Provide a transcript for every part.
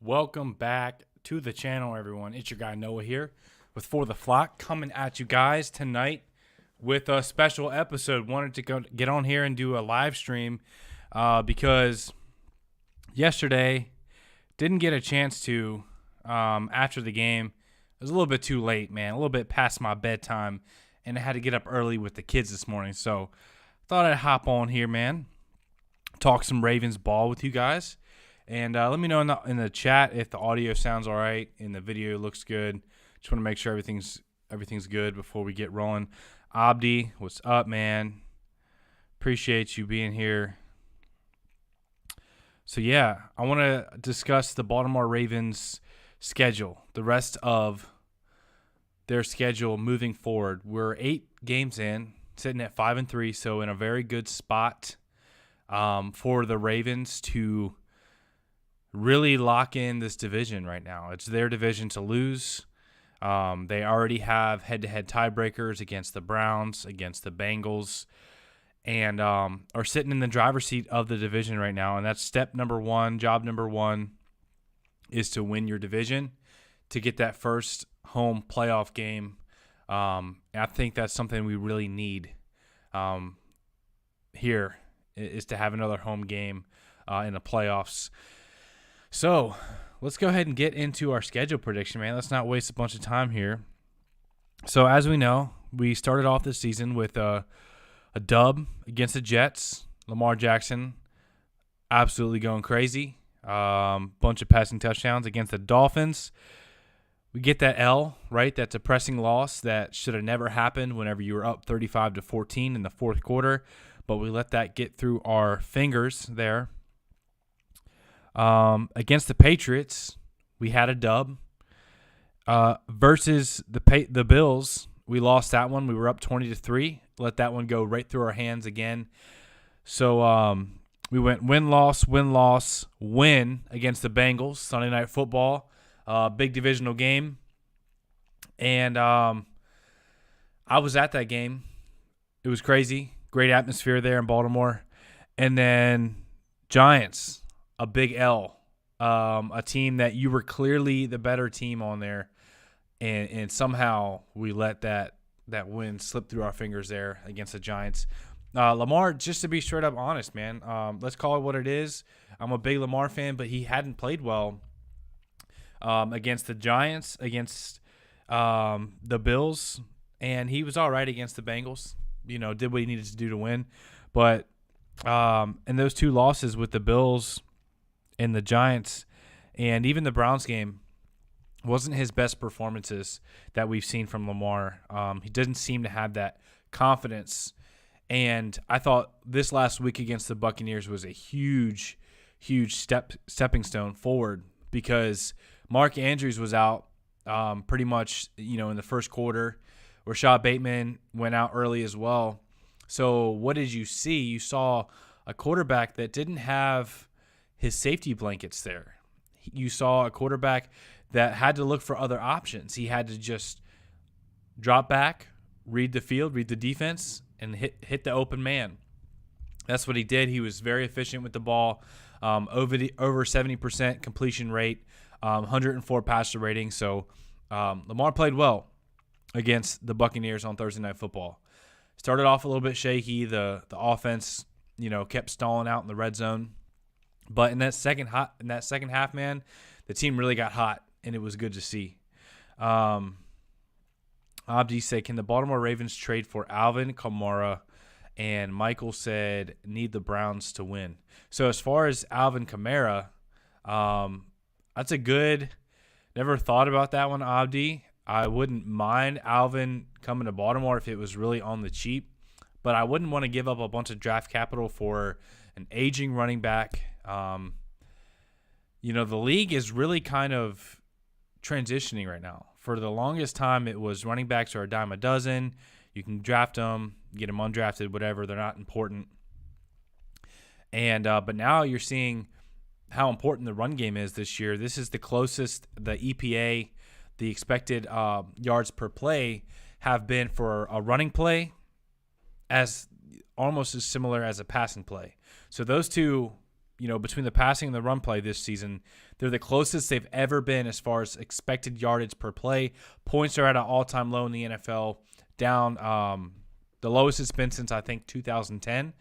Welcome back to the channel, everyone. It's your guy Noah here with For the Flock, coming at you guys tonight with a special episode. Wanted to get on here and do a live stream because yesterday didn't get a chance to after the game. It was a little bit too late, man. A little bit past my bedtime, and I had to get up early with the kids this morning. So thought I'd hop on here, man. Talk some Ravens ball with you guys. And let me know in the chat if the audio sounds all right and the video looks good. Just want to make sure everything's good before we get rolling. Abdi, what's up, man? Appreciate you being here. So, yeah, I want to discuss the Baltimore Ravens schedule, the rest of their schedule moving forward. We're 8 games in, sitting at 5-3, so in a very good spot for the Ravens to really lock in this division right now. It's their division to lose. They already have head-to-head tiebreakers against the Browns, against the Bengals, and are sitting in the driver's seat of the division right now. And that's step number one, job number one, is to win your division, to get that first home playoff game. I think that's something we really need here, is to have another home game in the playoffs. So let's go ahead and get into our schedule prediction, man. Let's not waste a bunch of time here. So as we know, we started off this season with a dub against the Jets. Lamar Jackson absolutely going crazy. Bunch of passing touchdowns against the Dolphins. We get that L, right? That depressing loss that should have never happened whenever you were up 35-14 in the fourth quarter. But we let that get through our fingers there. Against the Patriots, we had a dub. Versus the Bills, we lost that one. We were up 20-3. Let that one go right through our hands again. So we went win-loss, win-loss, win against the Bengals, Sunday Night Football, big divisional game. And I was at that game. It was crazy. Great atmosphere there in Baltimore. And then Giants, a big L, a team that you were clearly the better team on there, and somehow we let that win slip through our fingers there against the Giants. Lamar, just to be straight up honest, man, let's call it what it is. I'm a big Lamar fan, but he hadn't played well against the Giants, against the Bills, and he was all right against the Bengals. You know, did what he needed to do to win. But in those two losses with the Bills and the Giants, and even the Browns game, wasn't his best performances that we've seen from Lamar. He doesn't seem to have that confidence. And I thought this last week against the Buccaneers was a huge stepping stone forward, because Mark Andrews was out pretty much, in the first quarter. Rashad Bateman went out early as well. So what did you see? You saw a quarterback that didn't have his safety blankets there. You saw a quarterback that had to look for other options. He had to just drop back, read the field, read the defense, and hit the open man. That's what he did. He was very efficient with the ball, over 70% completion rate, 104 passer rating. So Lamar played well against the Buccaneers on Thursday Night Football. Started off a little bit shaky. The offense, kept stalling out in the red zone. But in that second half, man, the team really got hot, and it was good to see. Abdi said, can the Baltimore Ravens trade for Alvin Kamara? And Michael said, need the Browns to win. So as far as Alvin Kamara, that's a good – never thought about that one, Abdi. I wouldn't mind Alvin coming to Baltimore if it was really on the cheap, but I wouldn't want to give up a bunch of draft capital for an aging running back. The league is really kind of transitioning right now. For the longest time, it was running backs are a dime a dozen. You can draft them, get them undrafted, whatever. They're not important. And but now you're seeing how important the run game is this year. This is the closest the EPA, the expected yards per play, have been for a running play as almost as similar as a passing play. So those two between the passing and the run play this season, they're the closest they've ever been as far as expected yardage per play. Points are at an all-time low in the NFL, down the lowest it's been since, I think, 2010.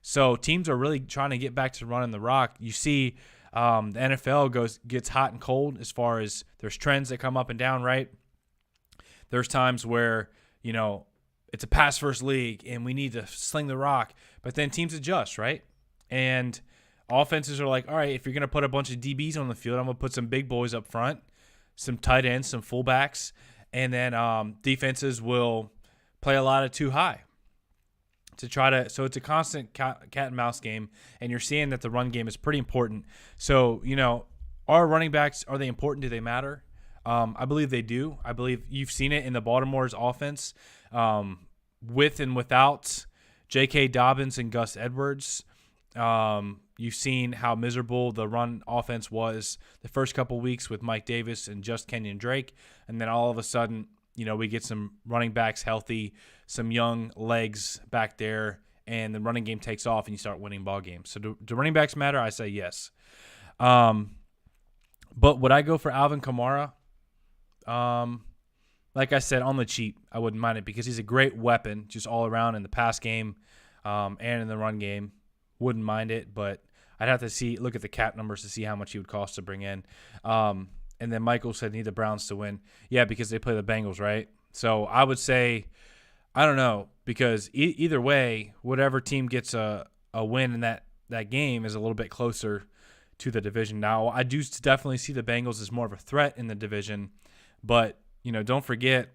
So teams are really trying to get back to running the rock. You see the NFL gets hot and cold as far as there's trends that come up and down, right? There's times where, it's a pass-first league and we need to sling the rock, but then teams adjust, right? And offenses are like, all right, if you're going to put a bunch of DBs on the field, I'm going to put some big boys up front, some tight ends, some fullbacks, and then defenses will play a lot of too high so it's a constant cat and mouse game, and you're seeing that the run game is pretty important. So, our running backs, are they important? Do they matter? I believe they do. I believe you've seen it in the Baltimore's offense with and without J.K. Dobbins and Gus Edwards. You've seen how miserable the run offense was the first couple weeks with Mike Davis and just Kenyon Drake, and then all of a sudden, we get some running backs healthy, some young legs back there, and the running game takes off and you start winning ball games. So do running backs matter? I say yes. But would I go for Alvin Kamara? Like I said, on the cheap, I wouldn't mind it because he's a great weapon just all around in the pass game and in the run game. Wouldn't mind it, but I'd have to look at the cap numbers to see how much he would cost to bring in. And then Michael said need the Browns to win. Yeah, because they play the Bengals, right? So I would say, I don't know, because either way, whatever team gets a win in that game is a little bit closer to the division. Now, I do definitely see the Bengals as more of a threat in the division, but, don't forget,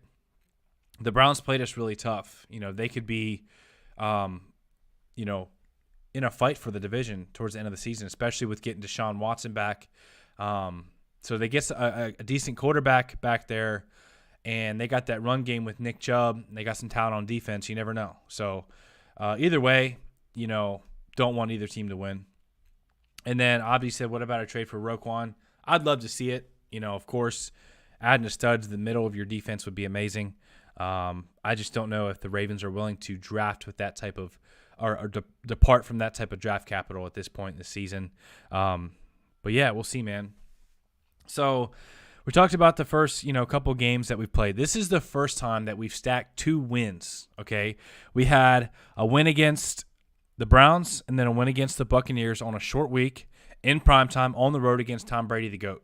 the Browns played us really tough. They could be, in a fight for the division towards the end of the season, especially with getting Deshaun Watson back. So they get a decent quarterback back there, and they got that run game with Nick Chubb. They got some talent on defense. You never know. So either way, don't want either team to win. And then obviously, what about a trade for Roquan? I'd love to see it. Of course, adding a stud to the middle of your defense would be amazing. I just don't know if the Ravens are willing to draft with that type of or depart from that type of draft capital at this point in the season. But yeah, we'll see, man. So we talked about the first, couple games that we've played. This is the first time that we've stacked 2 wins, okay? We had a win against the Browns and then a win against the Buccaneers on a short week in primetime on the road against Tom Brady, the GOAT.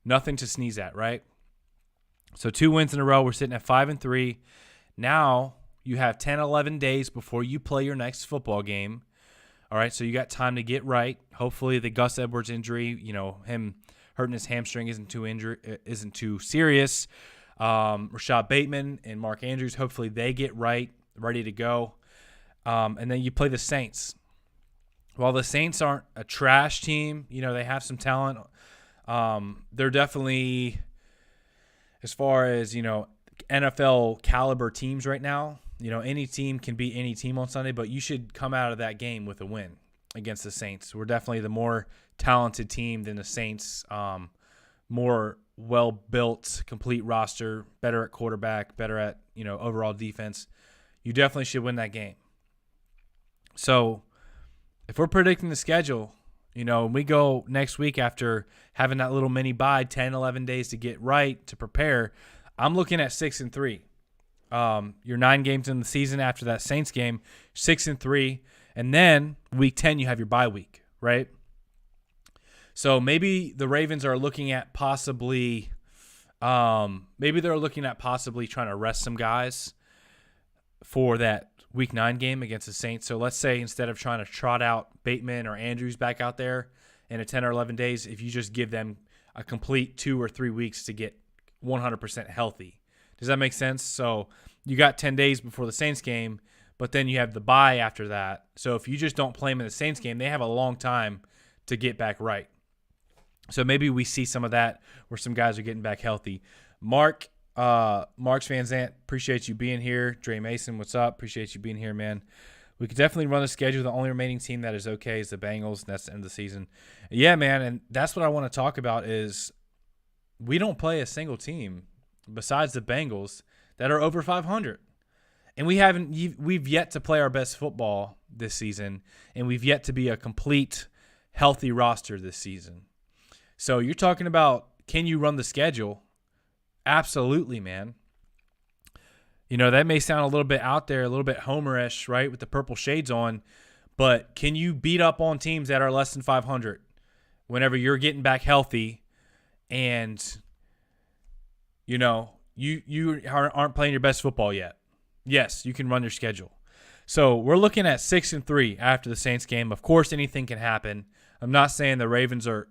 Nothing to sneeze at, right? So 2 wins in a row. We're sitting at 5-3. Now you have 10, 11 days before you play your next football game. All right, so you got time to get right. Hopefully the Gus Edwards injury, him hurting his hamstring isn't too serious. Rashad Bateman and Mark Andrews, hopefully they get right, ready to go. And then you play the Saints. While the Saints aren't a trash team, they have some talent. They're definitely, as far as, NFL caliber teams right now, any team can beat any team on Sunday, but you should come out of that game with a win against the Saints. We're definitely the more talented team than the Saints. More well-built, complete roster, better at quarterback, better at, overall defense. You definitely should win that game. So if we're predicting the schedule, we go next week after having that little mini bye, 10, 11 days to get right, to prepare, I'm looking at 6-3. You're 9 games in the season after that Saints game, 6-3, and then week 10 you have your bye week, right? So maybe the Ravens are looking at possibly trying to rest some guys for that week 9 game against the Saints. So let's say instead of trying to trot out Bateman or Andrews back out there in a 10 or 11 days, if you just give them a complete 2 or 3 weeks to get 100% healthy. Does that make sense? So you got 10 days before the Saints game, but then you have the bye after that. So if you just don't play them in the Saints game, they have a long time to get back right. So maybe we see some of that where some guys are getting back healthy. Marks Van Zant, appreciate you being here. Dre Mason, what's up? Appreciate you being here, man. We could definitely run the schedule. The only remaining team that is okay is the Bengals, and that's the end of the season. Yeah, man, and that's what I want to talk about is we don't play a single team besides the Bengals that are over 500. And we've yet to play our best football this season, and we've yet to be a complete, healthy roster this season. So you're talking about, can you run the schedule? Absolutely, man. That may sound a little bit out there, a little bit homerish, right, with the purple shades on, but can you beat up on teams that are less than 500 whenever you're getting back healthy and, you aren't playing your best football yet? Yes, you can run your schedule. So we're looking at 6-3 after the Saints game. Of course, anything can happen. I'm not saying the Ravens are,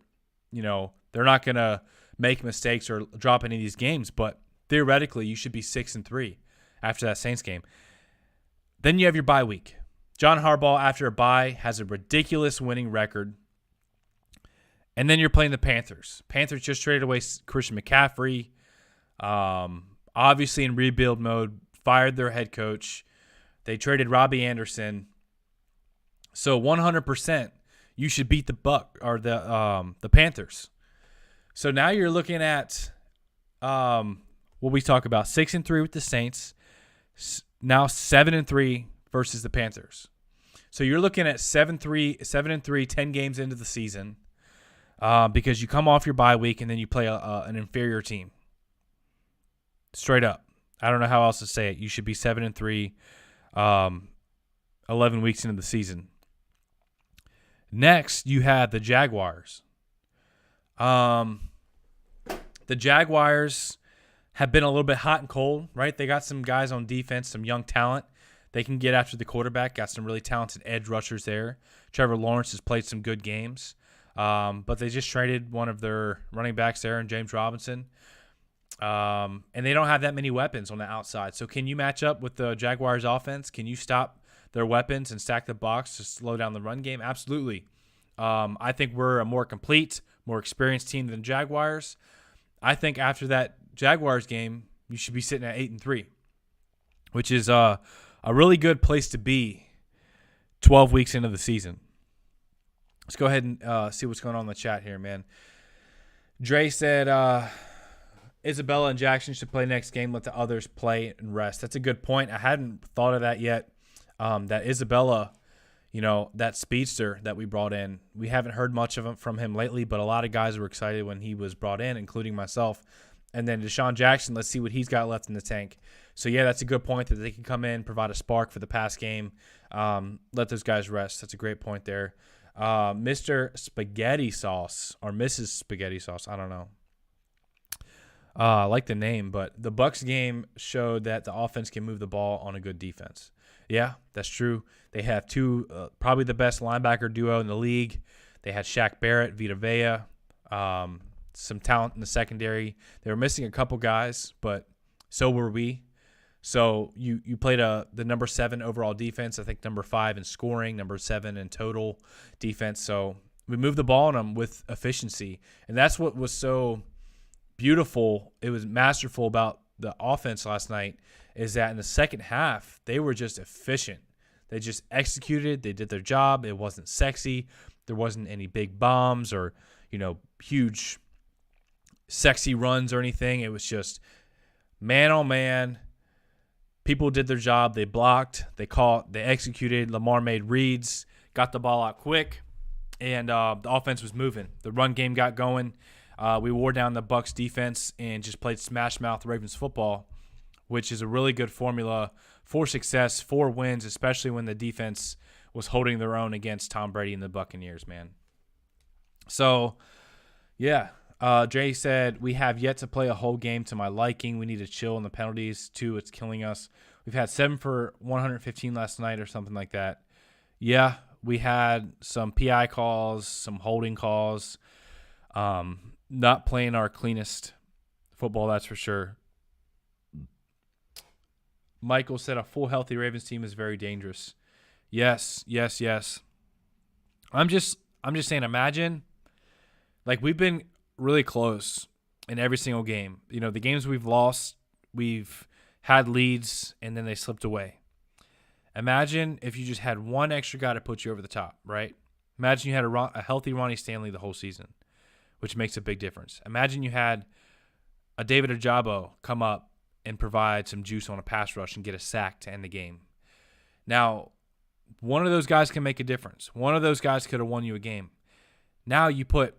they're not going to make mistakes or drop any of these games, but theoretically you should be 6-3 after that Saints game. Then you have your bye week. John Harbaugh, after a bye, has a ridiculous winning record. And then you're playing the Panthers. Panthers just traded away Christian McCaffrey. Obviously in rebuild mode, fired their head coach. They traded Robbie Anderson. So 100%, you should beat the Panthers. So now you're looking at what we talk about, 6-3 with the Saints. Now 7-3 versus the Panthers. So you're looking at 7-3, 10 games into the season, because you come off your bye week and then you play an inferior team. Straight up. I don't know how else to say it. You should be 7-3, 11 weeks into the season. Next, you have the Jaguars. The Jaguars have been a little bit hot and cold, right? They got some guys on defense, some young talent. They can get after the quarterback. Got some really talented edge rushers there. Trevor Lawrence has played some good games. But they just traded one of their running backs there, and James Robinson. And they don't have that many weapons on the outside. So can you match up with the Jaguars offense? Can you stop their weapons and stack the box to slow down the run game? Absolutely. I think we're a more complete, more experienced team than Jaguars. I think after that Jaguars game, you should be sitting at 8-3, which is a really good place to be 12 weeks into the season. Let's go ahead and see what's going on in the chat here, man. Dre said Isabella and Jackson should play next game. Let the others play and rest. That's a good point. I hadn't thought of that yet. That Isabella, that speedster that we brought in, we haven't heard much from him lately, but a lot of guys were excited when he was brought in, including myself. And then Deshaun Jackson, let's see what he's got left in the tank. So, yeah, that's a good point that they can come in, provide a spark for the pass game, let those guys rest. That's a great point there. Mr. Spaghetti Sauce or Mrs. Spaghetti Sauce, I don't know. I like the name, but the Bucs game showed that the offense can move the ball on a good defense. Yeah, that's true. They have two, probably the best linebacker duo in the league. They had Shaq Barrett, Vita Vea, some talent in the secondary. They were missing a couple guys, but so were we. So you played the number 7 overall defense, I think number 5 in scoring, number 7 in total defense. So we moved the ball on them with efficiency, and that's what was so beautiful. It was masterful about the offense last night is that in the second half, they were just efficient. They just executed. They did their job. It wasn't sexy. There wasn't any big bombs or, huge sexy runs or anything. It was just man on man. People did their job. They blocked. They caught. They executed. Lamar made reads, got the ball out quick, and the offense was moving. The run game got going. We wore down the Bucs defense and just played smash mouth Ravens football, which is a really good formula for success, for wins, especially when the defense was holding their own against Tom Brady and the Buccaneers, man. So, yeah. Jay said, we have yet to play a whole game to my liking. We need to chill on the penalties, too. It's killing us. We've had 7 for 115 last night or something like that. Yeah, we had some PI calls, some holding calls. Not playing our cleanest football, that's for sure. Michael said a full healthy Ravens team is very dangerous. Yes. I'm just saying, imagine, like, we've been really close in every single game. The games we've lost, we've had leads, and then they slipped away. Imagine if you just had one extra guy to put you over the top, right? Imagine you had a healthy Ronnie Stanley the whole season, which makes a big difference. Imagine you had a David Ojabo come up and provide some juice on a pass rush and get a sack to end the game. Now, one of those guys can make a difference. One of those guys could have won you a game. Now you put,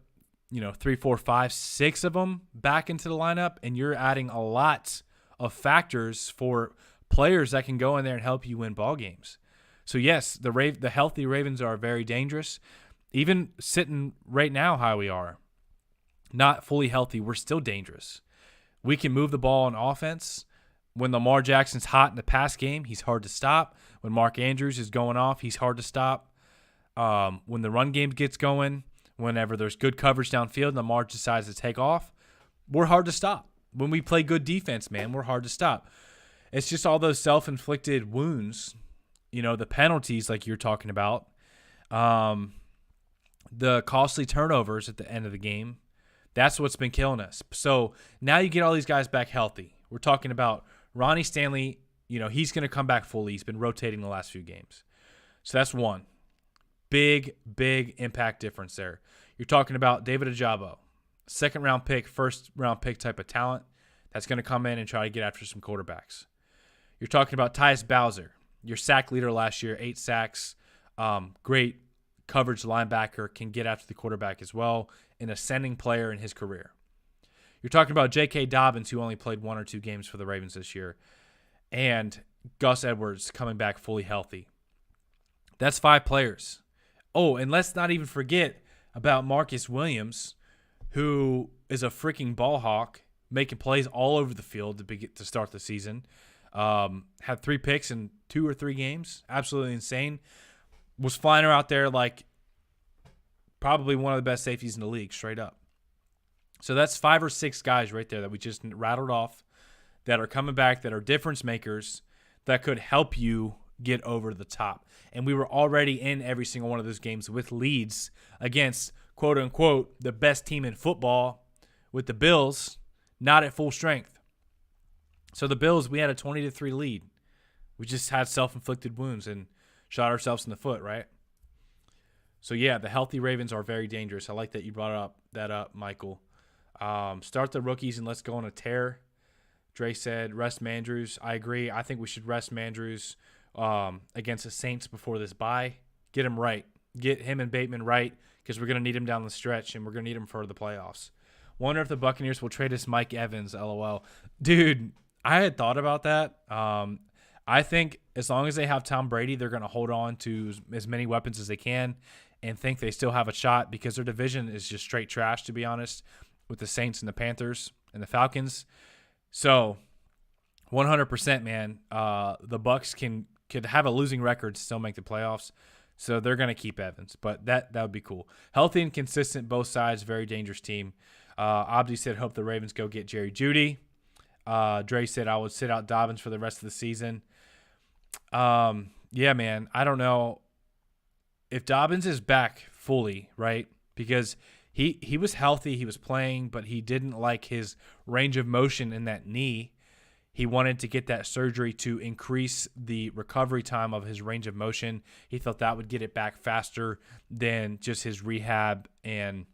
3, 4, 5, 6 of them back into the lineup, and you're adding a lot of factors for players that can go in there and help you win ball games. So yes, the healthy Ravens are very dangerous. Even sitting right now how we are, not fully healthy, we're still dangerous. We can move the ball on offense. When Lamar Jackson's hot in the pass game, he's hard to stop. When Mark Andrews is going off, he's hard to stop. When the run game gets going, whenever there's good coverage downfield and Lamar decides to take off, we're hard to stop. When we play good defense, man, we're hard to stop. It's just all those self-inflicted wounds, the penalties like you're talking about, the costly turnovers at the end of the game. That's what's been killing us. So now you get all these guys back healthy. We're talking about Ronnie Stanley. He's going to come back fully. He's been rotating the last few games. So that's one. Big impact difference there. You're talking about David Ajabo, second-round pick, first-round pick type of talent that's going to come in and try to get after some quarterbacks. You're talking about Tyus Bowser, your sack leader last year, 8 sacks, great coverage linebacker, can get after the quarterback as well, an ascending player in his career. You're talking about J.K. Dobbins, who only played 1 or 2 games for the Ravens this year, and Gus Edwards coming back fully healthy. That's 5 players. Oh, and let's not even forget about Marcus Williams, who is a freaking ball hawk, making plays all over the field to start the season. Had 3 picks in 2 or 3 games. Absolutely insane. Was flying out there like probably one of the best safeties in the league, straight up. So that's 5 or 6 guys right there that we just rattled off that are coming back, that are difference makers, that could help you get over the top. And we were already in every single one of those games with leads against, quote unquote, the best team in football, with the Bills not at full strength. So the Bills, we had a 20-3 lead. We just had self-inflicted wounds and shot ourselves in the foot, right? So yeah, the healthy Ravens are very dangerous. I like that you brought that up, Michael. Start the rookies and let's go on a tear. Dre said rest Mandrews. I agree. I think we should rest Mandrews against the Saints before this bye. Get him right. Get him and Bateman right, because we're going to need him down the stretch, and we're going to need him for the playoffs. Wonder if the Buccaneers will trade us Mike Evans, LOL. Dude, I had thought about that. I think as long as they have Tom Brady, they're going to hold on to as many weapons as they can and think they still have a shot, because their division is just straight trash, to be honest, with the Saints and the Panthers and the Falcons. So 100%, man, the Bucs could have a losing record, still make the playoffs. So they're going to keep Evans, but that would be cool. Healthy and consistent, both sides, very dangerous team. Abdi said, hope the Ravens go get Jerry Jeudy. Dre said, I would sit out Dobbins for the rest of the season. Yeah, man, I don't know if Dobbins is back fully, right? Because he was healthy, he was playing, but he didn't like his range of motion in that knee. He wanted to get that surgery to increase the recovery time of his range of motion. He thought that would get it back faster than just his rehab and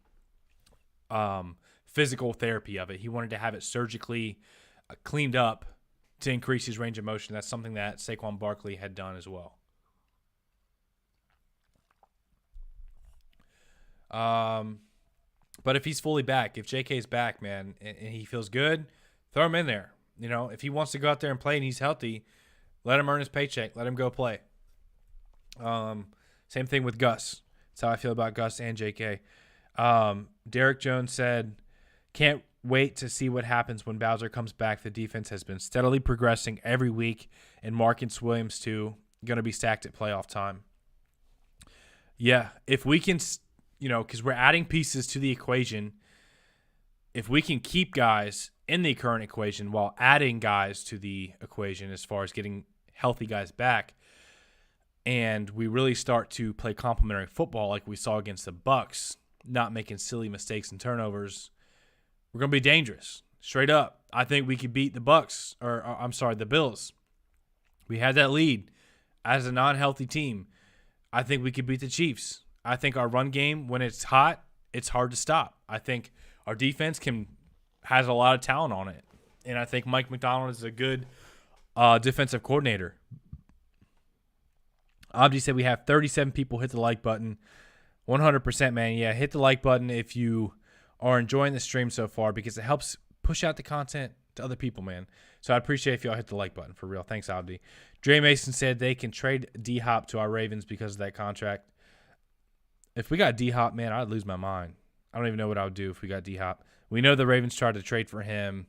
physical therapy of it. He wanted to have it surgically cleaned up to increase his range of motion. That's something that Saquon Barkley had done as well. But if he's fully back, if JK's back, man, and he feels good, throw him in there. You know, if he wants to go out there and play and he's healthy, let him earn his paycheck. Let him go play. Same thing with Gus. That's how I feel about Gus and JK. Derek Jones said, can't wait to see what happens when Bowser comes back. The defense has been steadily progressing every week, and Marcus Williams, too, going to be stacked at playoff time. Yeah, if we can, because we're adding pieces to the equation, if we can keep guys in the current equation while adding guys to the equation as far as getting healthy guys back, and we really start to play complementary football like we saw against the Bucs, not making silly mistakes and turnovers, we're going to be dangerous. Straight up. I think we could beat the Bucs, the Bills. We had that lead as a non-healthy team. I think we could beat the Chiefs. I think our run game, when it's hot, it's hard to stop. I think our defense has a lot of talent on it. And I think Mike McDonald is a good defensive coordinator. Abdi said we have 37 people hit the like button. 100%, man. Yeah, hit the like button if you are enjoying the stream so far because it helps push out the content to other people, man. So I appreciate if y'all hit the like button for real. Thanks, Abdi. Dre Mason said they can trade D-Hop to our Ravens because of that contract. If we got D-Hop, man, I'd lose my mind. I don't even know what I would do if we got D-Hop. We know the Ravens tried to trade for him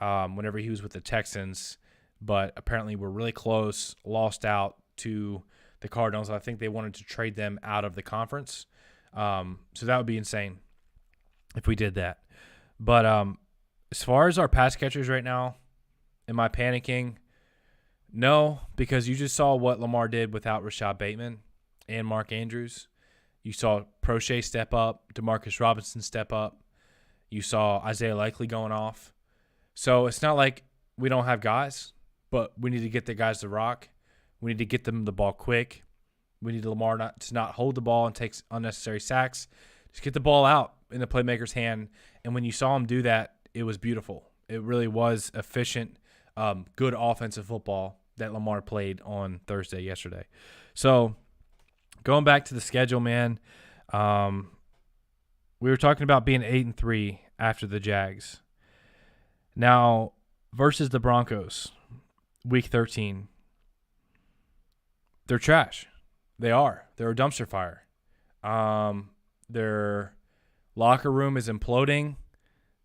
whenever he was with the Texans, but apparently we're really close, lost out to the Cardinals. I think they wanted to trade them out of the conference. So that would be insane if we did that. But as far as our pass catchers right now, am I panicking? No, because you just saw what Lamar did without Rashad Bateman and Mark Andrews. You saw Prochet step up, Demarcus Robinson step up. You saw Isaiah Likely going off. So it's not like we don't have guys, but we need to get the guys to rock. We need to get them the ball quick. We need Lamar to not hold the ball and take unnecessary sacks. Just get the ball out in the playmaker's hand. And when you saw him do that, it was beautiful. It really was efficient, good offensive football that Lamar played on Thursday yesterday. So going back to the schedule, man, we were talking about being 8-3 after the Jags. Now, versus the Broncos, week 13, they're trash. They are. They're a dumpster fire. Their locker room is imploding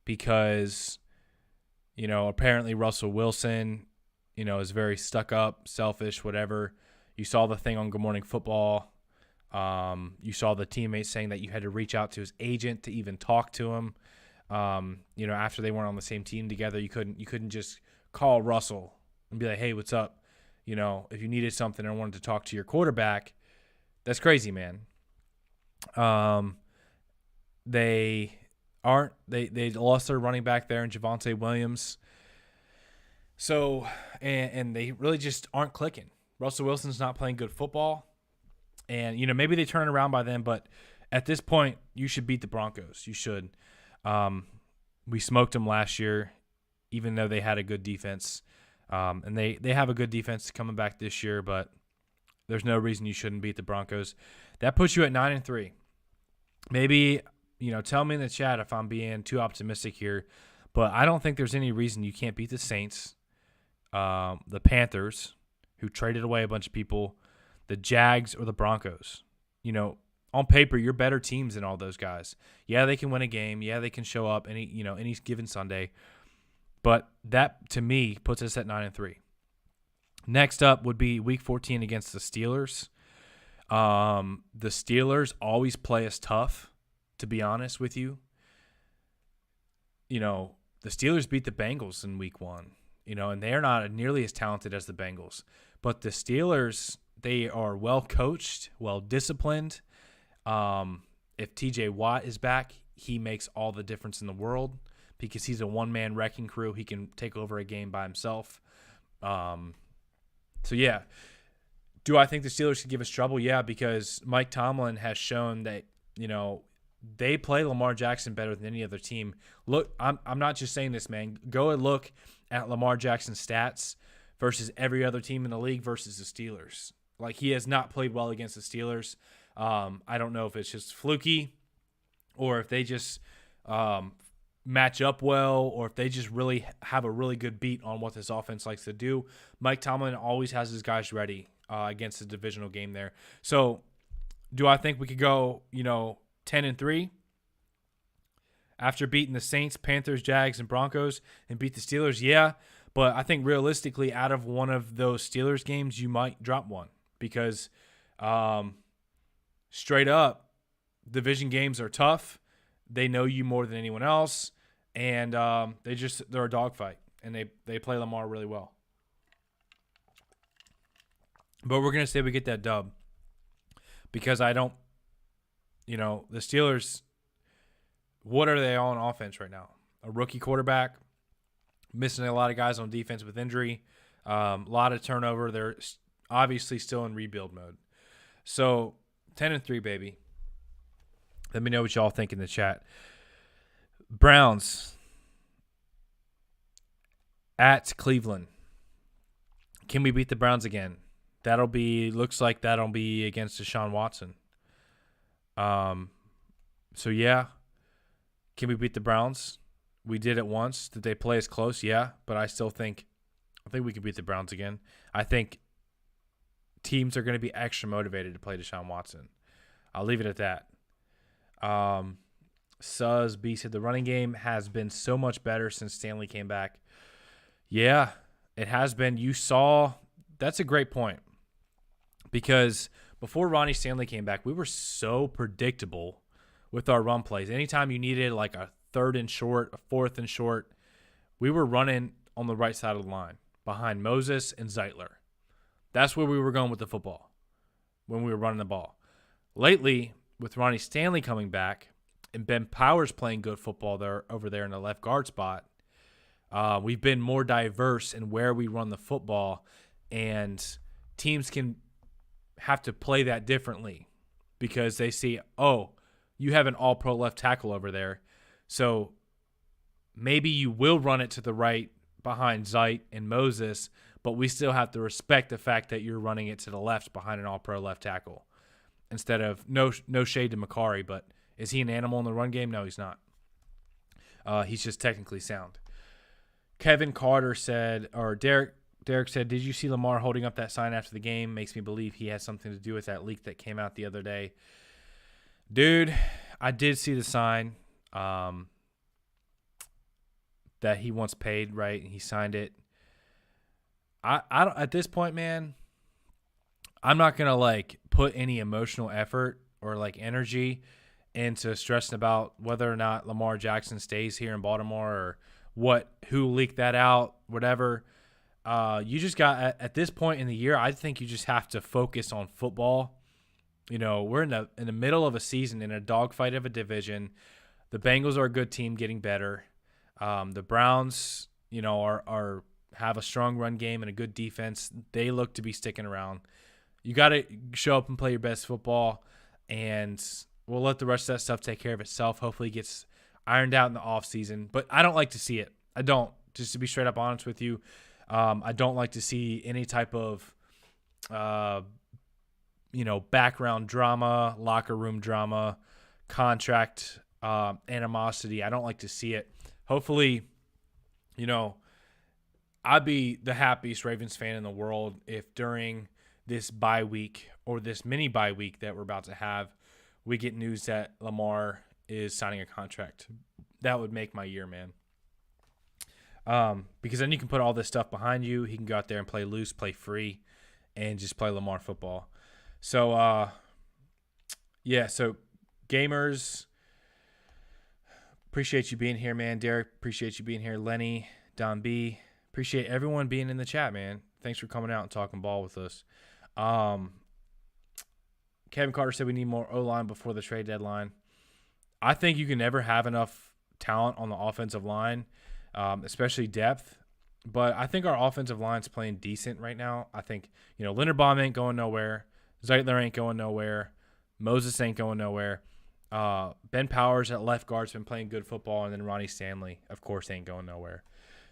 because, apparently Russell Wilson, is very stuck up, selfish, whatever. You saw the thing on Good Morning Football. You saw the teammates saying that you had to reach out to his agent to even talk to him. After they weren't on the same team together, you couldn't just call Russell and be like, hey, what's up? If you needed something or wanted to talk to your quarterback, that's crazy, man. They lost their running back there in Javonte Williams. So, and they really just aren't clicking. Russell Wilson's not playing good football. And, maybe they turn around by then, but at this point, you should beat the Broncos. You should. We smoked them last year, even though they had a good defense. And they have a good defense coming back this year, but there's no reason you shouldn't beat the Broncos. That puts you at 9-3. Maybe, tell me in the chat if I'm being too optimistic here, but I don't think there's any reason you can't beat the Saints, the Panthers, who traded away a bunch of people, the Jags, or the Broncos. On paper, you're better teams than all those guys. Yeah, they can win a game. Yeah, they can show up any given Sunday. But that, to me, puts us at 9-3. Next up would be Week 14 against the Steelers. The Steelers always play us tough, to be honest with you. The Steelers beat the Bengals in Week 1, and they're not nearly as talented as the Bengals. But the Steelers, they are well coached, well disciplined. If TJ Watt is back, he makes all the difference in the world because he's a one-man wrecking crew. He can take over a game by himself. So, yeah. Do I think the Steelers could give us trouble? Yeah, because Mike Tomlin has shown that, they play Lamar Jackson better than any other team. Look, I'm not just saying this, man. Go and look at Lamar Jackson's stats versus every other team in the league versus the Steelers. Like, he has not played well against the Steelers. I don't know if it's just fluky or if they just match up well or if they just really have a really good beat on what this offense likes to do. Mike Tomlin always has his guys ready against the divisional game there. So do I think we could go, 10-3 after beating the Saints, Panthers, Jags, and Broncos and beat the Steelers? Yeah, but I think realistically out of one of those Steelers games, you might drop one because straight up, division games are tough. They know you more than anyone else, and they're a dogfight, and they play Lamar really well. But we're going to say we get that dub because I don't, the Steelers, what are they on offense right now? A rookie quarterback, missing a lot of guys on defense with injury, a lot of turnover. They're obviously still in rebuild mode. So 10-3, baby. Let me know what y'all think in the chat. Browns at Cleveland. Can we beat the Browns again? Looks like that'll be against Deshaun Watson. So yeah, can we beat the Browns? We did it once. Did they play us close? Yeah, but I think we can beat the Browns again. I think teams are going to be extra motivated to play Deshaun Watson. I'll leave it at that. Suz B said the running game has been so much better since Stanley came back. Yeah, it has been. That's a great point, because before Ronnie Stanley came back, we were so predictable with our run plays. Anytime you needed like a third and short, a fourth and short, we were running on the right side of the line behind Moses and Zeitler. That's where we were going with the football when we were running the ball. Lately, with Ronnie Stanley coming back and Ben Powers playing good football over there in the left guard spot, we've been more diverse in where we run the football, and teams can have to play that differently because they see, oh, you have an all-pro left tackle over there, so maybe you will run it to the right behind Zeit and Moses, but we still have to respect the fact that you're running it to the left behind an all-pro left tackle instead of no shade to Makari, but is he an animal in the run game? No, he's not. He's just technically sound. Kevin Carter said, or Derek said, did you see Lamar holding up that sign after the game? Makes me believe he has something to do with that leak that came out the other day. Dude, I did see the sign that he wants paid, right? And he signed it. I don't, at this point, man, I'm not going to like put any emotional effort or like energy into stressing about whether or not Lamar Jackson stays here in Baltimore or who leaked that out, whatever. You just got at this point in the year, I think you just have to focus on football. You know, we're in the middle of a season in a dogfight of a division. The Bengals are a good team getting better. The Browns, you know, have a strong run game and a good defense. They look to be sticking around. You got to show up and play your best football, and we'll let the rest of that stuff take care of itself. Hopefully it gets ironed out in the offseason. But I don't like to see it. I don't. Just to be straight up honest with you, I don't like to see any type of, background drama, locker room drama, contract animosity. I don't like to see it. Hopefully, I'd be the happiest Ravens fan in the world if during this bye week or this mini bye week that we're about to have, we get news that Lamar is signing a contract. That would make my year, man. Because then you can put all this stuff behind you. He can go out there and play loose, play free, and just play Lamar football. So, so gamers, appreciate you being here, man. Derek, appreciate you being here. Lenny, Don B, appreciate everyone being in the chat, man. Thanks for coming out and talking ball with us. Kevin Carter said we need more O-line before the trade deadline. I think you can never have enough talent on the offensive line, especially depth. But I think our offensive line's playing decent right now. I think, Linderbaum ain't going nowhere. Zeitler ain't going nowhere. Moses ain't going nowhere. Ben Powers at left guard's been playing good football, and then Ronnie Stanley, of course, ain't going nowhere.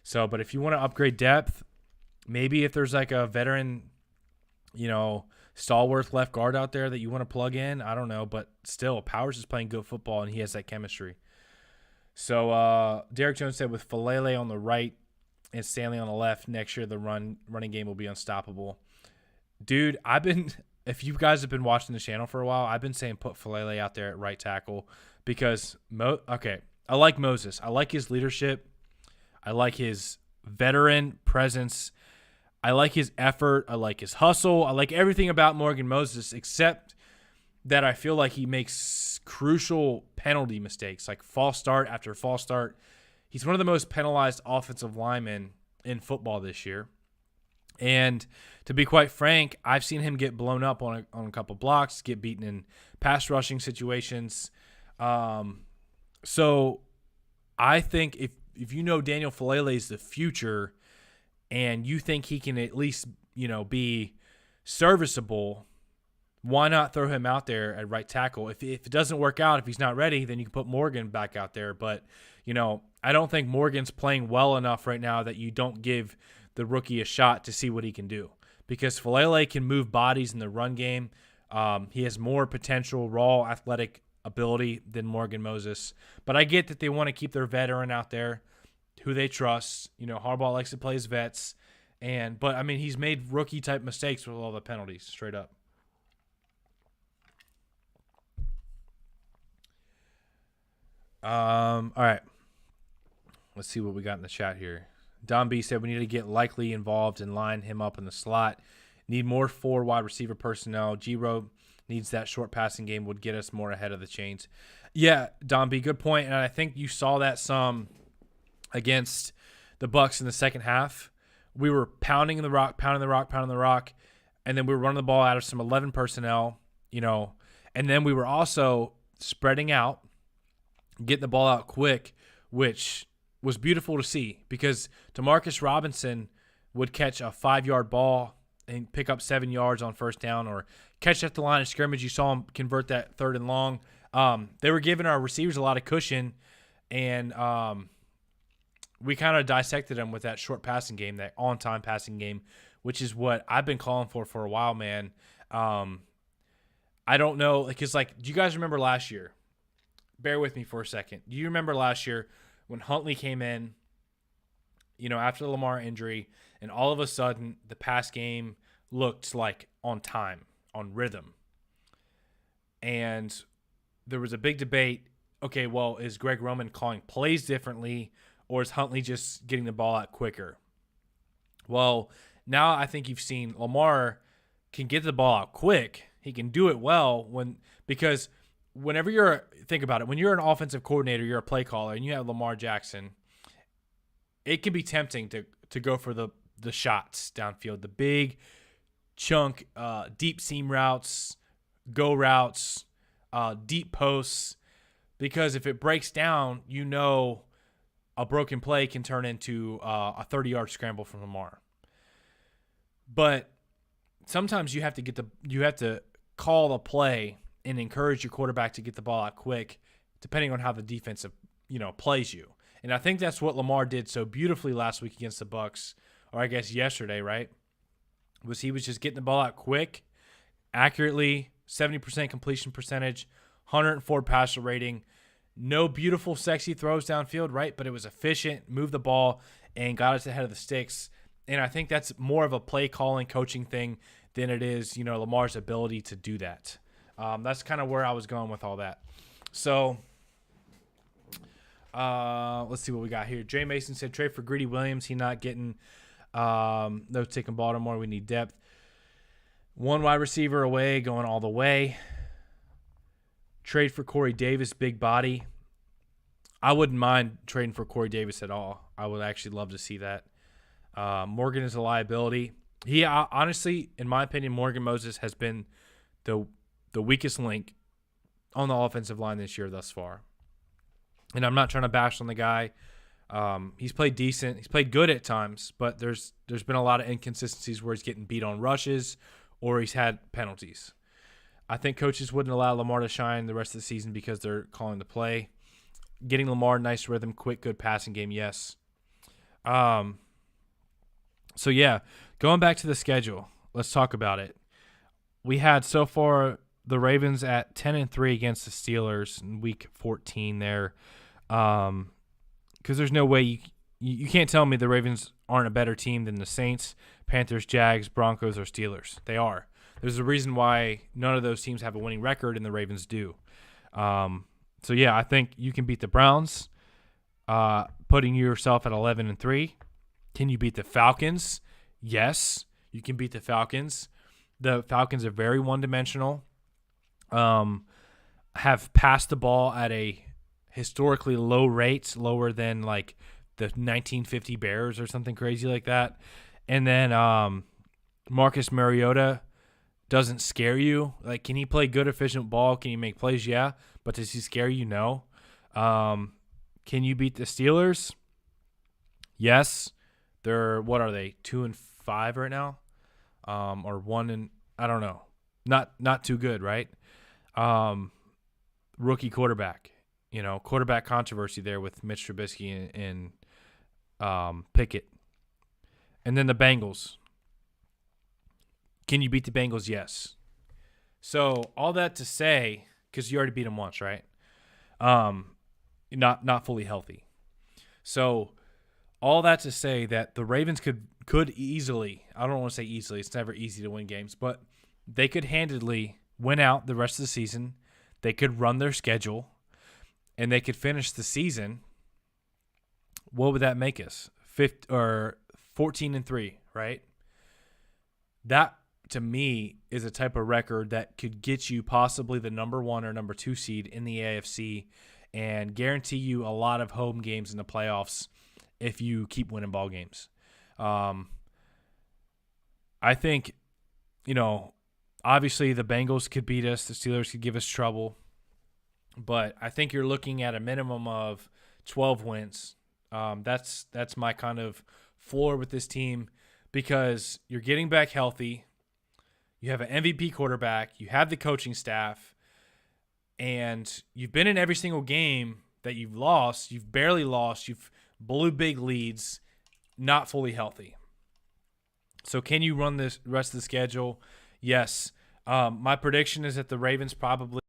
So, but if you want to upgrade depth, maybe if there's like a veteran, stalwart left guard out there that you want to plug in, I don't know. But still, Powers is playing good football, and he has that chemistry. So Derek Jones said with Falele on the right and Stanley on the left, next year the running game will be unstoppable. Dude, if you guys have been watching the channel for a while, I've been saying put Falele out there at right tackle because, I like Moses. I like his leadership. I like his veteran presence. I like his effort. I like his hustle. I like everything about Morgan Moses except that I feel like he makes crucial penalty mistakes, like false start after false start. He's one of the most penalized offensive linemen in football this year. And to be quite frank, I've seen him get blown up on a couple blocks, get beaten in pass rushing situations. So I think if Daniel Falele is the future and you think he can at least, be serviceable, why not throw him out there at right tackle? If it doesn't work out, if he's not ready, then you can put Morgan back out there. But, I don't think Morgan's playing well enough right now that you don't give the rookie a shot to see what he can do. Because Falele can move bodies in the run game. He has more potential, raw athletic ability than Morgan Moses. But I get that they want to keep their veteran out there who they trust. Harbaugh likes to play his vets. But I mean, he's made rookie-type mistakes with all the penalties, straight up. All right. Let's see what we got in the chat here. Don B said we need to get Likely involved and line him up in the slot. Need more 4 wide receiver personnel. G-Robe needs that short passing game, would get us more ahead of the chains. Yeah, Don B, good point. And I think you saw that some against the Bucs in the second half. We were pounding the rock, and then we were running the ball out of some 11 personnel, and then we were also spreading out, getting the ball out quick, which was beautiful to see because Demarcus Robinson would catch a 5-yard ball and pick up 7 yards on first down, or catch at the line of scrimmage. You saw him convert that 3rd and long. They were giving our receivers a lot of cushion, and we kind of dissected them with that short passing game, that on-time passing game, which is what I've been calling for a while, man. I don't know, because do you guys remember last year? Bear with me for a second. Do you remember last year when Huntley came in, after the Lamar injury, and all of a sudden the pass game looked like on time, on rhythm? And there was a big debate. Okay, well, is Greg Roman calling plays differently, or is Huntley just getting the ball out quicker? Well, now I think you've seen Lamar can get the ball out quick. He can do it well because whenever think about it, when you're an offensive coordinator, you're a play caller, and you have Lamar Jackson, it can be tempting to go for the shots downfield, the big chunk, deep seam routes, go routes, deep posts, because if it breaks down, a broken play can turn into a 30-yard scramble from Lamar. But sometimes you have to call the play and encourage your quarterback to get the ball out quick, depending on how the defensive plays you. And I think that's what Lamar did so beautifully last week against the Bucs, or I guess yesterday, right? He was just getting the ball out quick, accurately, 70% completion percentage, 104 passer rating. No beautiful, sexy throws downfield, right? But it was efficient, moved the ball, and got us ahead of the sticks. And I think that's more of a play calling, coaching thing than it is, Lamar's ability to do that. That's kind of where I was going with all that. So let's see what we got here. Jay Mason said trade for Greedy Williams. He not getting no taking Baltimore. We need depth. 1 wide receiver away, going all the way. Trade for Corey Davis, big body. I wouldn't mind trading for Corey Davis at all. I would actually love to see that. Morgan is a liability. He honestly, in my opinion, Morgan Moses has been the weakest link on the offensive line this year thus far. And I'm not trying to bash on the guy. He's played decent. He's played good at times, but there's been a lot of inconsistencies where he's getting beat on rushes or he's had penalties. I think coaches wouldn't allow Lamar to shine the rest of the season because they're calling the play. Getting Lamar nice rhythm, quick, good passing game, yes. So, yeah, going back to the schedule, let's talk about it. We had so far the Ravens at 10-3 against the Steelers in Week 14 there, because there's no way you can't tell me the Ravens aren't a better team than the Saints, Panthers, Jags, Broncos, or Steelers. They are. There's a reason why none of those teams have a winning record and the Ravens do. So, yeah, I think you can beat the Browns, putting yourself at 11-3. Can you beat the Falcons? Yes, you can beat the Falcons. The Falcons are very one-dimensional, have passed the ball at a historically low rate, lower than like the 1950 Bears or something crazy like that. And then Marcus Mariota doesn't scare you. Like, can he play good, efficient ball? Can he make plays? Yeah. But does he scare you? No. Can you beat the Steelers? Yes. They're, what are they, 2-5 right now? Or 1 I don't know. Not too good, right? Rookie quarterback. Quarterback controversy there with Mitch Trubisky and Pickett. And then the Bengals. Can you beat the Bengals? Yes. So all that to say, because you already beat them once, right? Not fully healthy. So all that to say that the Ravens could easily, I don't want to say easily, it's never easy to win games, but they could handedly win out the rest of the season. They could run their schedule, and they could finish the season. What would that make us? 14-3, right? That, to me, is a type of record that could get you possibly the number 1 or number 2 seed in the AFC and guarantee you a lot of home games in the playoffs if you keep winning ball games. I think, obviously the Bengals could beat us. The Steelers could give us trouble. But I think you're looking at a minimum of 12 wins. That's my kind of floor with this team because you're getting back healthy. You have an MVP quarterback. You have the coaching staff. And you've been in every single game that you've lost. You've barely lost. You've blew big leads, not fully healthy. So can you run this rest of the schedule? Yes. My prediction is that the Ravens probably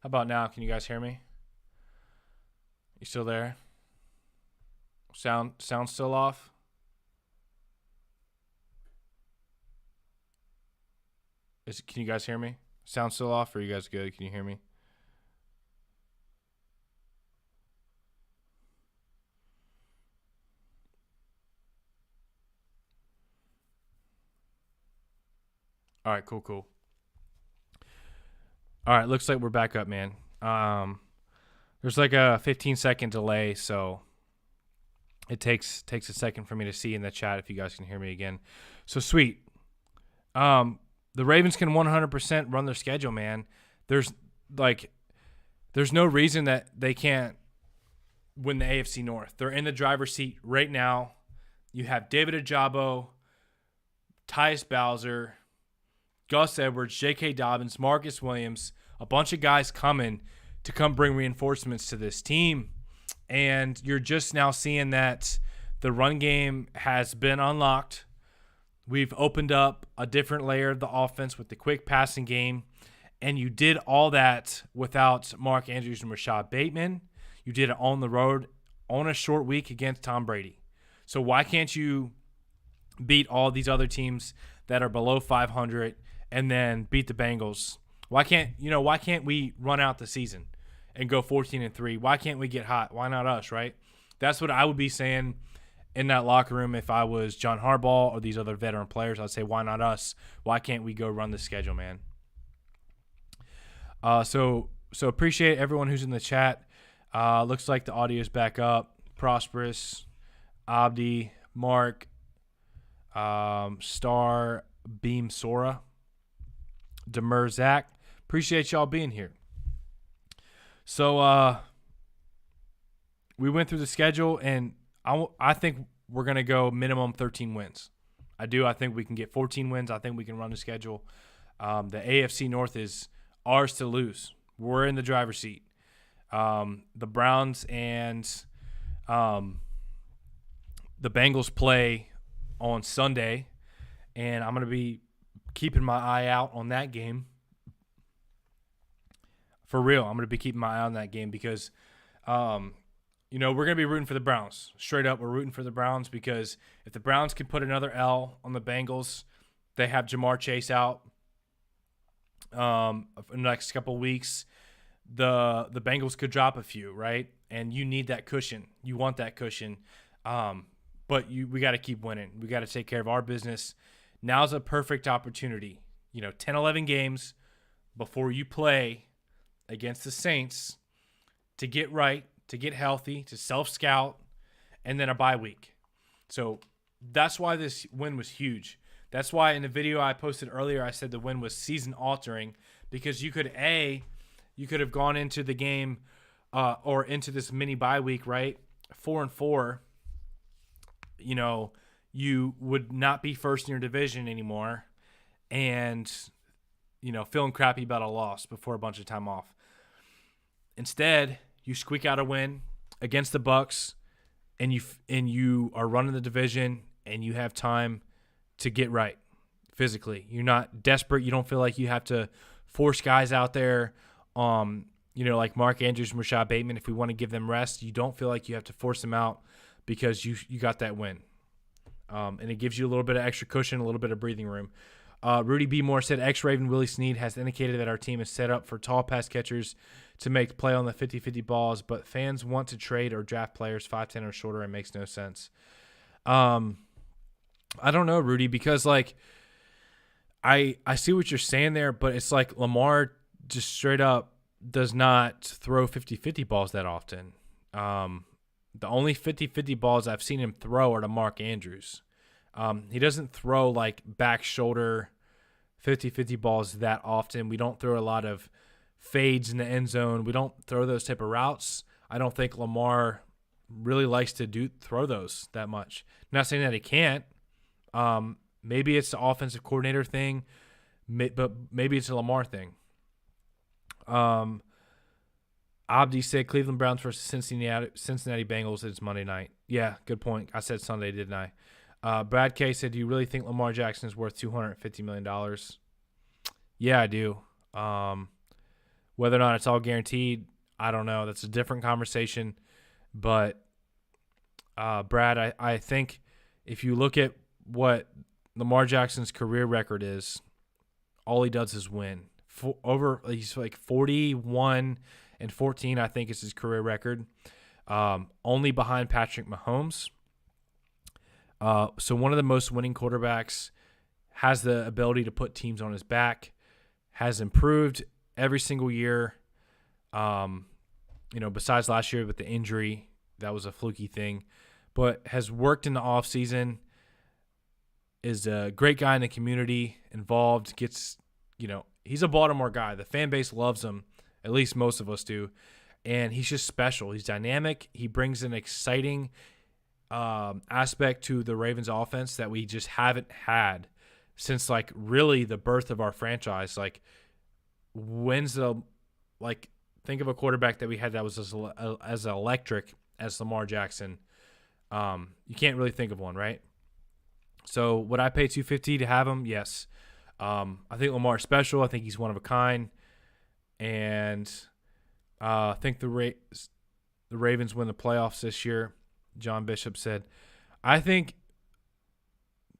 How about now? Can you guys hear me? You still there? Sound still off? Can you guys hear me? Sound still off? Or are you guys good? Can you hear me? All right, cool. All right, looks like we're back up, man. There's like a 15-second delay, so it takes a second for me to see in the chat if you guys can hear me again. So sweet. The Ravens can 100% run their schedule, man. There's no reason that they can't win the AFC North. They're in the driver's seat right now. You have David Ajabo, Tyus Bowser, Gus Edwards, J.K. Dobbins, Marcus Williams, a bunch of guys coming to come bring reinforcements to this team. And you're just now seeing that the run game has been unlocked. We've opened up a different layer of the offense with the quick passing game. And you did all that without Mark Andrews and Rashad Bateman. You did it on the road on a short week against Tom Brady. So why can't you beat all these other teams that are below 500 and then beat the Bengals? Why can't we run out the season and go 14-3? Why can't we get hot? Why not us, right? That's what I would be saying in that locker room if I was John Harbaugh or these other veteran players. I'd say, why not us? Why can't we go run the schedule, man? So appreciate everyone who's in the chat. Looks like the audio is back up. Prosperous, Abdi, Mark, Star, Beam, Sora, Demur, Zach. Appreciate y'all being here. So we went through the schedule, and I think we're going to go minimum 13 wins. I do. I think we can get 14 wins. I think we can run the schedule. The AFC North is ours to lose. We're in the driver's seat. The Browns and the Bengals play on Sunday, and I'm going to be keeping my eye out on that game. For real, I'm going to be keeping my eye on that game because, we're going to be rooting for the Browns. Straight up, we're rooting for the Browns because if the Browns can put another L on the Bengals, they have Jamar Chase out. in the next couple of weeks, the Bengals could drop a few, right? And you need that cushion. You want that cushion. But we got to keep winning. We got to take care of our business. Now's a perfect opportunity. 10, 11 games before you play against the Saints to get right, to get healthy, to self-scout, and then a bye week. So that's why this win was huge. That's why in the video I posted earlier, I said the win was season-altering, because you could have gone into the game or into this mini bye week, right, 4-4. You would not be first in your division anymore, and feeling crappy about a loss before a bunch of time off. Instead, you squeak out a win against the Bucs, and you are running the division, and you have time to get right physically. You're not desperate. You don't feel like you have to force guys out there, like Mark Andrews and Rashad Bateman. If we want to give them rest, you don't feel like you have to force them out because you got that win. And it gives you a little bit of extra cushion, a little bit of breathing room. Rudy B. Moore said, ex-Raven Willie Snead has indicated that our team is set up for tall pass catchers to make play on the 50-50 balls, but fans want to trade or draft players 5'10" or shorter, and makes no sense. I don't know, Rudy, because I see what you're saying there, but it's like Lamar just straight up does not throw 50-50 balls that often. The only 50-50 balls I've seen him throw are to Mark Andrews. He doesn't throw back shoulder 50-50 balls that often. We don't throw a lot of fades in the end zone. We don't throw those type of routes. I don't think Lamar really likes to throw those that much. I'm not saying that he can't. Maybe it's the offensive coordinator thing, but maybe it's a Lamar thing. Abdi said Cleveland Browns versus Cincinnati Bengals is Monday night. Yeah, good point. I said Sunday, didn't I? Brad K said, do you really think Lamar Jackson is worth $250 million? Yeah, I do. Whether or not it's all guaranteed, I don't know. That's a different conversation. But, Brad, I think if you look at what Lamar Jackson's career record is, all he does is win. He's 41-14, I think, is his career record. Only behind Patrick Mahomes. So one of the most winning quarterbacks, has the ability to put teams on his back, has improved every single year. Besides last year with the injury, that was a fluky thing, but has worked in the offseason, is a great guy in the community, involved, he's a Baltimore guy. The fan base loves him, at least most of us do, and he's just special. He's dynamic. He brings an exciting aspect to the Ravens offense that we just haven't had since really the birth of our franchise. Think of a quarterback that we had that was as electric as Lamar Jackson. You can't really think of one, right? So would I pay $250 to have him? Yes. I think Lamar's special. I think he's one of a kind, and I think the Ravens win the playoffs this year. John Bishop said, I think,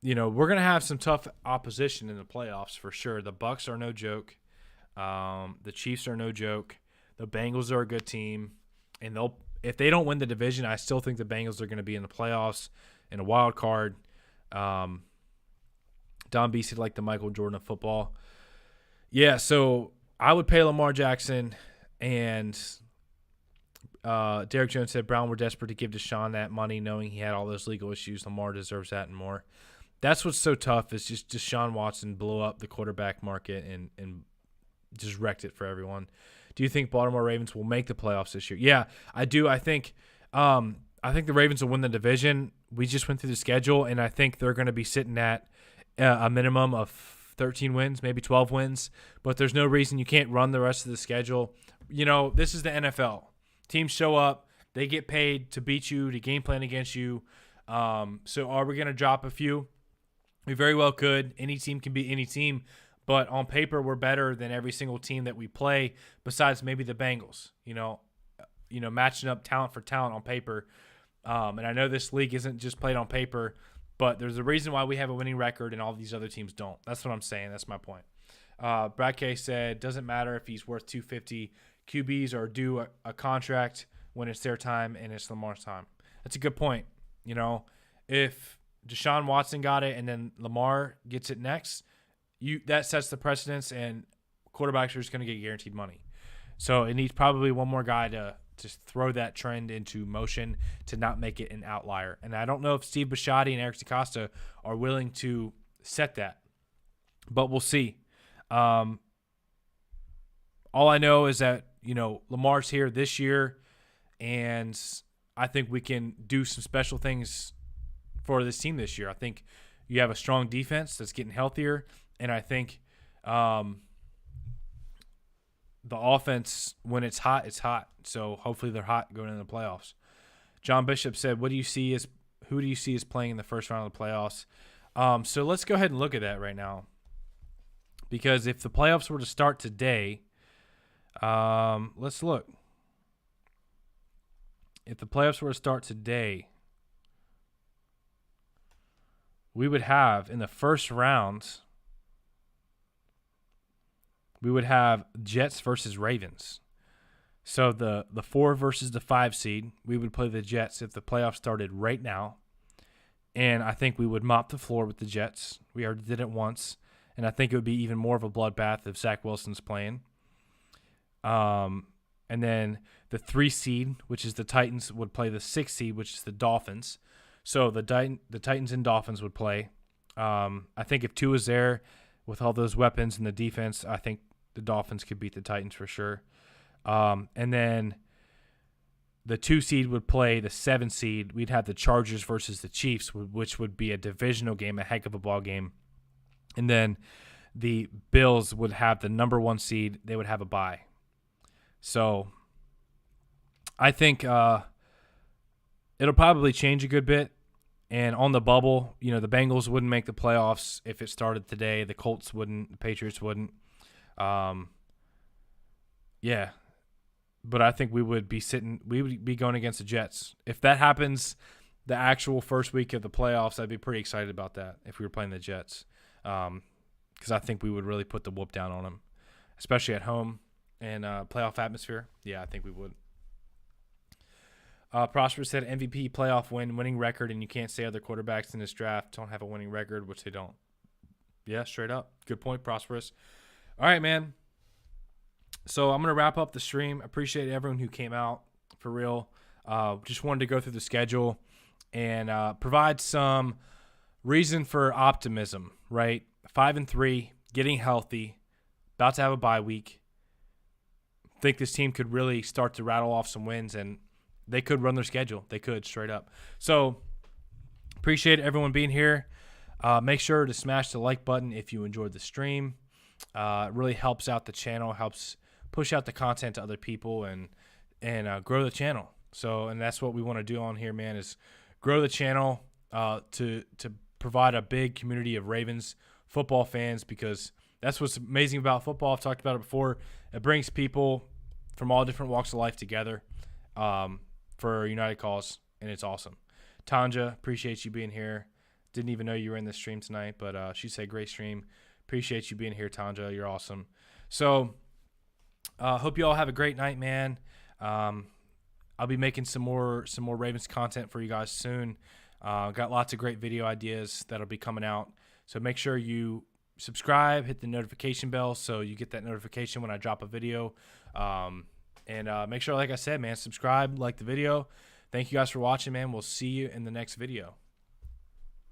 we're going to have some tough opposition in the playoffs for sure. The Bucs are no joke. The Chiefs are no joke. The Bengals are a good team. And if they don't win the division, I still think the Bengals are going to be in the playoffs in a wild card. Don B said like the Michael Jordan of football. Yeah, so I would pay Lamar Jackson, and Derek Jones said Brown were desperate to give Deshaun that money knowing he had all those legal issues. Lamar deserves that and more. That's what's so tough is just Deshaun Watson blew up the quarterback market and just wrecked it for everyone. Do you think Baltimore Ravens will make the playoffs this year? Yeah, I do. I think the Ravens will win the division. We just went through the schedule, and I think they're going to be sitting at a minimum of 13 wins, maybe 12 wins. But there's no reason you can't run the rest of the schedule. This is the NFL. Teams show up. They get paid to beat you, to game plan against you. So are we going to drop a few? We very well could. Any team can beat any team. But on paper, we're better than every single team that we play, besides maybe the Bengals. Matching up talent for talent on paper. And I know this league isn't just played on paper, but there's a reason why we have a winning record and all these other teams don't. That's what I'm saying. That's my point. Brad K said, doesn't matter if he's worth 250. QBs are due a contract when it's their time and it's Lamar's time. That's a good point. You know, if Deshaun Watson got it and then Lamar gets it next, that sets the precedence, and quarterbacks are just going to get guaranteed money. So it needs probably one more guy to throw that trend into motion to not make it an outlier. And I don't know if Steve Bisciotti and Eric DeCosta are willing to set that, but we'll see. All I know is that, you know, Lamar's here this year, and I think we can do some special things for this team this year. I think you have a strong defense that's getting healthier, and I think the offense, when it's hot, it's hot. So hopefully they're hot going into the playoffs. John Bishop said, who do you see as playing in the first round of the playoffs? So let's go ahead and look at that right now. Because if the playoffs were to start today, let's look. If the playoffs were to start today, we would have in the first round, we would have Jets versus Ravens. So the 4 versus the 5 seed, we would play the Jets if the playoffs started right now. And I think we would mop the floor with the Jets. We already did it once. And I think it would be even more of a bloodbath if Zach Wilson's playing. And then the 3 seed, which is the Titans, would play the 6 seed, which is the Dolphins. So the Titans and Dolphins would play. I think if Tua is there with all those weapons and the defense, I think the Dolphins could beat the Titans for sure. And then the 2 seed would play the 7 seed. We'd have the Chargers versus the Chiefs, which would be a divisional game, a heck of a ball game. And then the Bills would have the number 1 seed. They would have a bye. So I think it'll probably change a good bit. And on the bubble, you know, the Bengals wouldn't make the playoffs if it started today. The Colts wouldn't. The Patriots wouldn't. Yeah. But I think we would be going against the Jets. If that happens the actual first week of the playoffs, I'd be pretty excited about that if we were playing the Jets. Because I think we would really put the whoop down on them, especially at home and playoff atmosphere. Yeah, I think we would. Prosper said MVP playoff winning record, and you can't say other quarterbacks in this draft don't have a winning record, which they don't. Yeah, straight up. Good point, Prosperous. All right, man. So I'm going to wrap up the stream. Appreciate everyone who came out, for real. Just wanted to go through the schedule and provide some reason for optimism, right? 5-3, getting healthy, about to have a bye week. Think this team could really start to rattle off some wins, and they could run their schedule. They could, straight up. So appreciate everyone being here. Make sure to smash the like button if you enjoyed the stream. It really helps out the channel, helps push out the content to other people and grow the channel. So, and that's what we want to do on here, man, is grow the channel to provide a big community of Ravens football fans, because that's what's amazing about football. I've talked about it before. It brings people from all different walks of life together for a united cause, and it's awesome. Tanja, appreciate you being here. Didn't even know you were in the stream tonight, but she said great stream. Appreciate you being here, Tanja. You're awesome. So hope you all have a great night, man. I'll be making some more Ravens content for you guys soon. Got lots of great video ideas that'll be coming out. So make sure you subscribe, hit the notification bell so you get that notification when I drop a video. And make sure, like I said, man, subscribe, like the video. Thank you guys for watching, man. We'll see you in the next video.